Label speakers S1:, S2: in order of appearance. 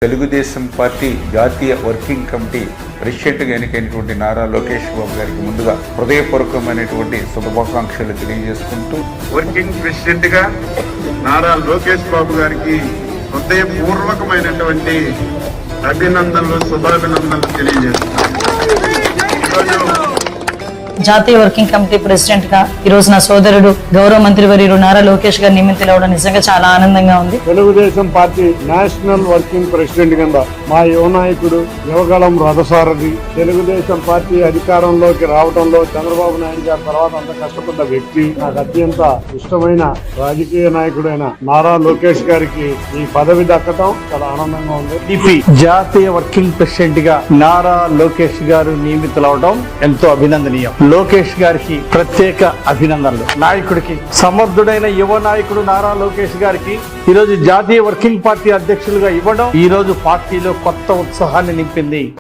S1: Telugu Desam party జాతీయ working committee ప్రెసిడెంట్గా ఎన్నికైనటువంటి నారా లోకేష్ బాబు గారికి ముందుగా హృదయపూర్వకమైనటువంటి శుభాకాంక్షలు తెలియజేసుకుంటూ
S2: వర్కింగ్ ప్రెసిడెంట్ గా నారా లోకేష్ బాబు గారికి హృదయపూర్వకమైనటువంటి అభినందనలు శుభాభినందనలు తెలియజేస్తున్నాను.
S3: జాతీయ వర్కింగ్ కమిటీ ప్రెసిడెంట్ గా ఈ రోజు నా సోదరుడు గౌరవ మంత్రివర్యులు నారా లోకేష్ గారు నియమితులవడం నిజంగా చాలా ఆనందంగా ఉంది.
S4: Telugu Desam party national working president కింద మా యువ నాయకుడు యువగళం రథసారథి, తెలుగుదేశం పార్టీ అధికారంలోకి రావడంలో చంద్రబాబు నాయుడు గారి తర్వాత అంత కష్టపడ్డ వ్యక్తి, నాకు అత్యంత ఇష్టమైన రాజకీయ నాయకుడైన నారా లోకేష్ గారికి ఈ పదవి దక్కడం చాలా ఆనందంగా ఉంది.
S5: జాతీయ వర్కింగ్ ప్రెసిడెంట్ గా నారా లోకేష్ గారు నియమితులవడం ఎంతో అభినందనీయం. లోకేష్ గారికి ప్రత్యేక అభినందనలు. నాయకుడికి, సమర్థుడైన యువ నాయకుడు నారా లోకేష్ గారికి ఈరోజు జాతీయ వర్కింగ్ పార్టీ అధ్యక్షులుగా ఇవ్వడం ఈ రోజు పార్టీలో కొత్త ఉత్సాహాన్ని నింపింది.